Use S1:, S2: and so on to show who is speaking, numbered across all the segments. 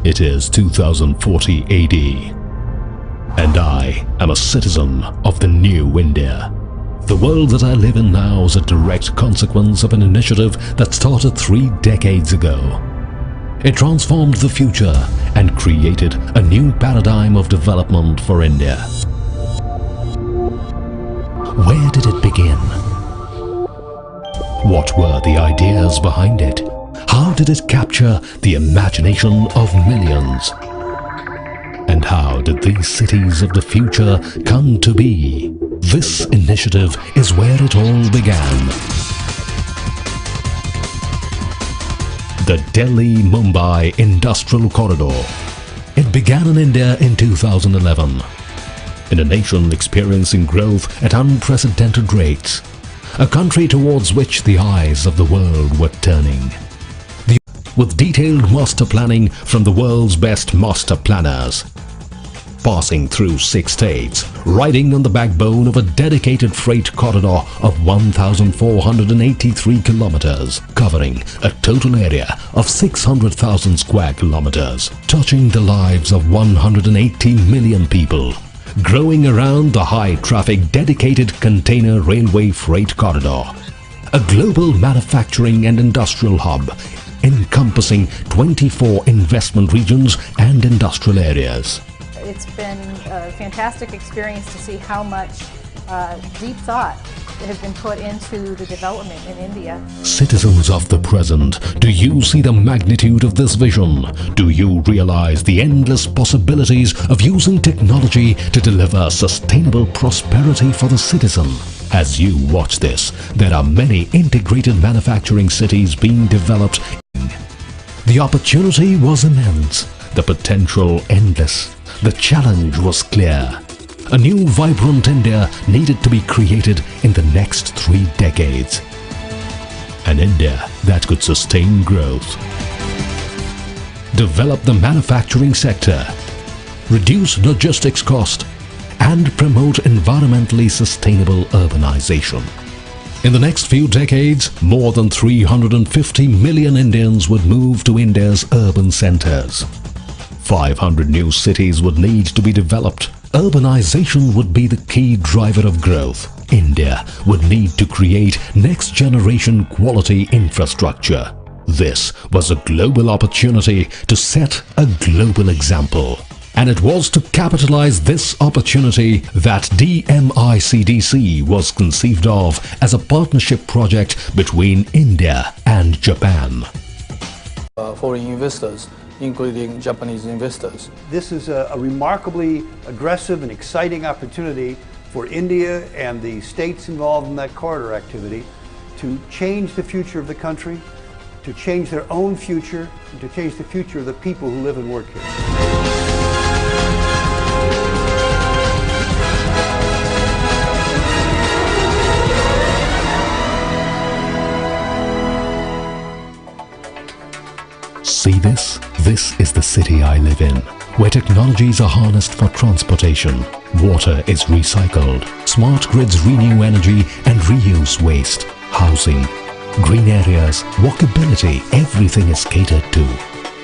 S1: It is 2040 AD, and I am a citizen of the new India. The world that I live in now is a direct consequence of an initiative that started 3 decades ago. It transformed the future and created a new paradigm of development for India. Where did it begin? What were the ideas behind it? How did it capture the imagination of millions? And how did these cities of the future come to be? This initiative is where it all began. The Delhi-Mumbai Industrial Corridor. It began in India in 2011. In a nation experiencing growth at unprecedented rates, a country towards which the eyes of the world were turning. With detailed master planning from the world's best master planners, passing through 6 states, riding on the backbone of a dedicated freight corridor of 1,483 kilometers, covering a total area of 600,000 square kilometers, touching the lives of 180 million people, growing around the high-traffic dedicated container railway freight corridor, a global manufacturing and industrial hub encompassing 24 investment regions and industrial areas.
S2: It's been a fantastic experience to see how much deep thought has been put into the development in India.
S1: Citizens of the present, do you see the magnitude of this vision? Do you realize the endless possibilities of using technology to deliver sustainable prosperity for the citizen? As you watch this, there are many integrated manufacturing cities being developed. The opportunity was immense, the potential endless. The challenge was clear. A new vibrant India needed to be created in the next 3 decades. An India that could sustain growth, develop the manufacturing sector, reduce logistics cost, and promote environmentally sustainable urbanization. In the next few decades, more than 350 million Indians would move to India's urban centers. 500 new cities would need to be developed. Urbanization would be the key driver of growth. India would need to create next-generation quality infrastructure. This was a global opportunity to set a global example. And it was to capitalize this opportunity that DMICDC was conceived of as a partnership project between India and Japan.
S3: Foreign investors, including Japanese investors.
S4: This is a remarkably aggressive and exciting opportunity for India and the states involved in that corridor activity to change the future of the country, to change their own future, and to change the future of the people who live and work here.
S1: See this? This is the city I live in, where technologies are harnessed for transportation, water is recycled, smart grids renew energy and reuse waste, housing, green areas, walkability, everything is catered to.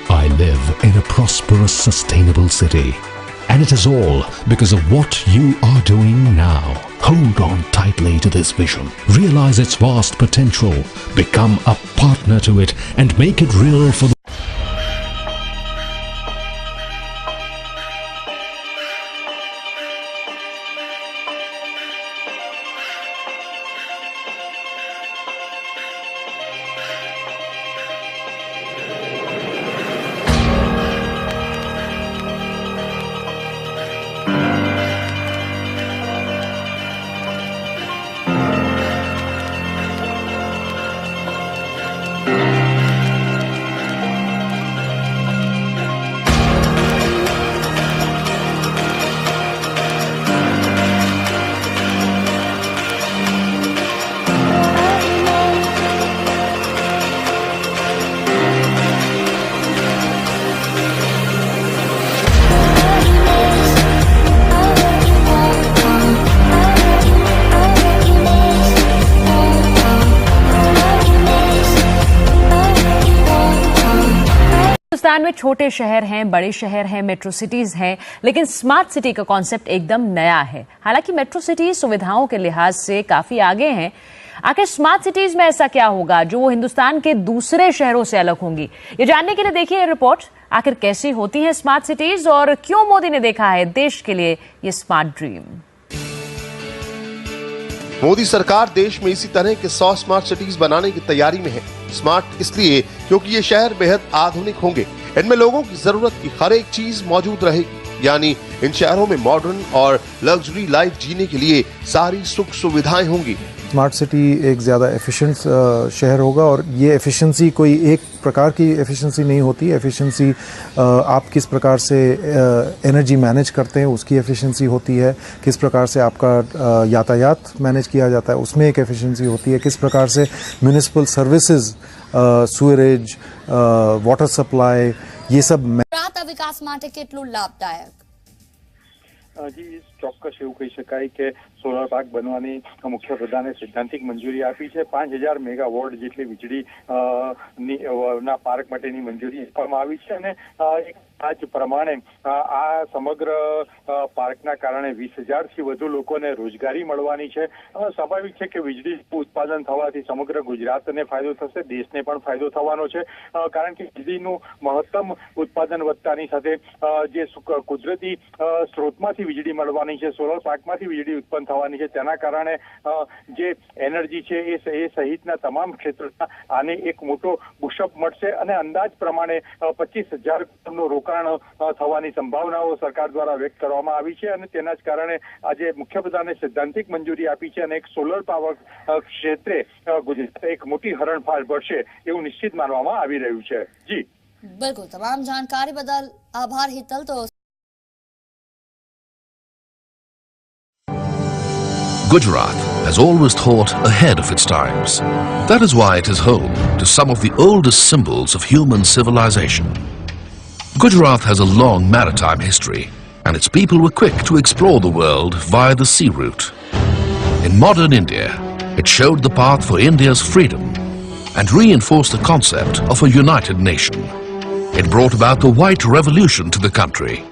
S1: I live in a prosperous, sustainable city. And it is all because of what you are doing now. Hold on tightly to this vision. Realize its vast potential. Become a partner to it and make it real for the
S5: Hindustan में छोटे शहर हैं, बड़े शहर हैं, metro cities हैं, लेकिन smart city का कॉन्सेप्ट एकदम नया है। हालांकि मेट्रो सिटीज सुविधाओं के लिहाज से काफी आगे हैं। आखिर स्मार्ट सिटीज में ऐसा क्या होगा जो वो हिंदुस्तान के दूसरे शहरों से अलग होंगी? ये जानने के लिए देखिए ये रिपोर्ट। आखिर कैसी होती हैं स्मार्ट सिटीज और क्यों मोदी ने देखा है देश के लिए ये स्मार्ट ड्रीम?
S6: मोदी सरकार देश में इसी तरह के 100 स्मार्ट सिटीज बनाने की तैयारी में है। स्मार्ट इसलिए क्योंकि ये शहर बेहद आधुनिक होंगे। इनमें लोगों की जरूरत की हर एक चीज मौजूद रहेगी, यानी इन शहरों में मॉडर्न और लग्जरी लाइफ जीने के लिए सारी सुख सुविधाएं होंगी।
S7: स्मार्ट सिटी एक ज़्यादा एफिशिएंट शहर होगा और ये एफिशिएंसी कोई एक प्रकार की एफिशिएंसी नहीं होती। एफिशिएंसी आप किस प्रकार से एनर्जी मैनेज करते हैं उसकी एफिशिएंसी होती है, किस प्रकार से आपका यातायात मैनेज किया जाता है उसमें एक एफिशिएंसी होती है, किस प्रकार से municipal services, sewerage, water supply ये सब
S8: विकास માટે કેટલું લાભદાયક?
S9: જી ચોક્કસ એવું કહી શકાય કે સોલર પાર્ક બનવાની મુખ્ય પ્રધાને સૈદ્ધાંતિક મંજૂરી આપી છે। 5000 મેગાવોટ જેટલી વીજળી ના પાર્ક માટેની મંજૂરી આપવામાં આવી છે અને આ જ પ્રમાણે આ સમગ્ર પાર્કના કારણે 20000 થી વધુ લોકોને રોજગારી મળવાની છે। સ્વાભાવિક છે કે વીજળી ઉત્પાદન થવાથી સમગ્ર ગુજરાતને ફાયદો થશે, દેશને પણ ફાયદો થવાનો છે, કારણ કે વીજળીનું મહત્તમ ઉત્પાદન વધતાની સાથે જે કુદરતી સ્ત્રોતમાંથી વીજળી મળવાની છે, સોલર પાર્કમાંથી વીજળી ઉત્પન્ન થવાની છે, તેના કારણે જે એનર્જી છે એ સહિતના તમામ ક્ષેત્રોમાં આને એક મોટો બુશઅપ મળશે અને અંદાજ પ્રમાણે 25000 કરોડનું રોકાણ થવાની સંભાવનાઓ સરકાર દ્વારા વ્યક્ત કરવામાં આવી છે અને તેના જ કારણે આજે મુખ્યપ્રધાને સૈદ્ધાંતિક મંજૂરી આપી છે અને એક સોલર પાવર ક્ષેત્રે ગુજરાત એક મોટી હરણફાળ ભરશે એવું નિશ્ચિત માનવામાં આવી રહ્યું છે। જી
S8: બિલકુલ, તમામ જાણકારી બદલ આભાર હિતલ। તો
S1: Gujarat has always thought ahead of its times. That is why it is home to some of the oldest symbols of human civilization. Gujarat has a long maritime history, and its people were quick to explore the world via the sea route. In modern India, it showed the path for India's freedom and reinforced the concept of a united nation. It brought about the White Revolution to the country,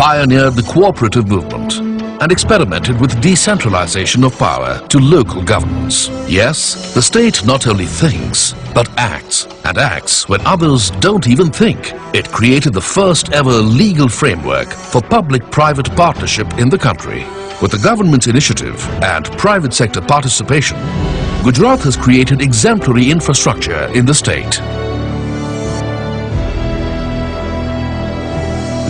S1: pioneered the cooperative movement, and experimented with decentralization of power to local governments. Yes, the state not only thinks, but acts, and acts when others don't even think. It created the first ever legal framework for public-private partnership in the country. With the government's initiative and private sector participation, Gujarat has created exemplary infrastructure in the state.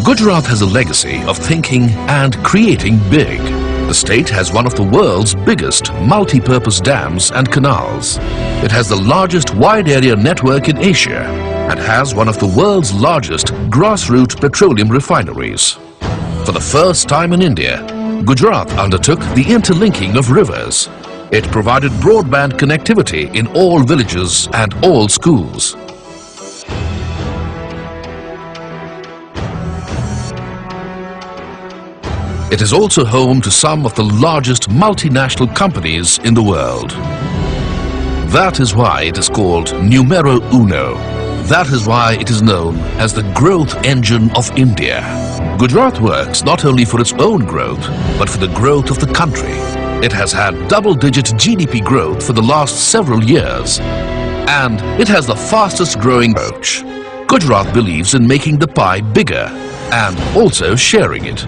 S1: Gujarat has a legacy of thinking and creating big. The state has one of the world's biggest multi-purpose dams and canals. It has the largest wide-area network in Asia and has one of the world's largest grassroots petroleum refineries. For the first time in India, Gujarat undertook the interlinking of rivers. It provided broadband connectivity in all villages and all schools. It is also home to some of the largest multinational companies in the world. That is why it is called Numero Uno. That is why it is known as the growth engine of India. Gujarat works not only for its own growth, but for the growth of the country. It has had double-digit GDP growth for the last several years, and it has the fastest growing approach. Gujarat believes in making the pie bigger and also sharing it.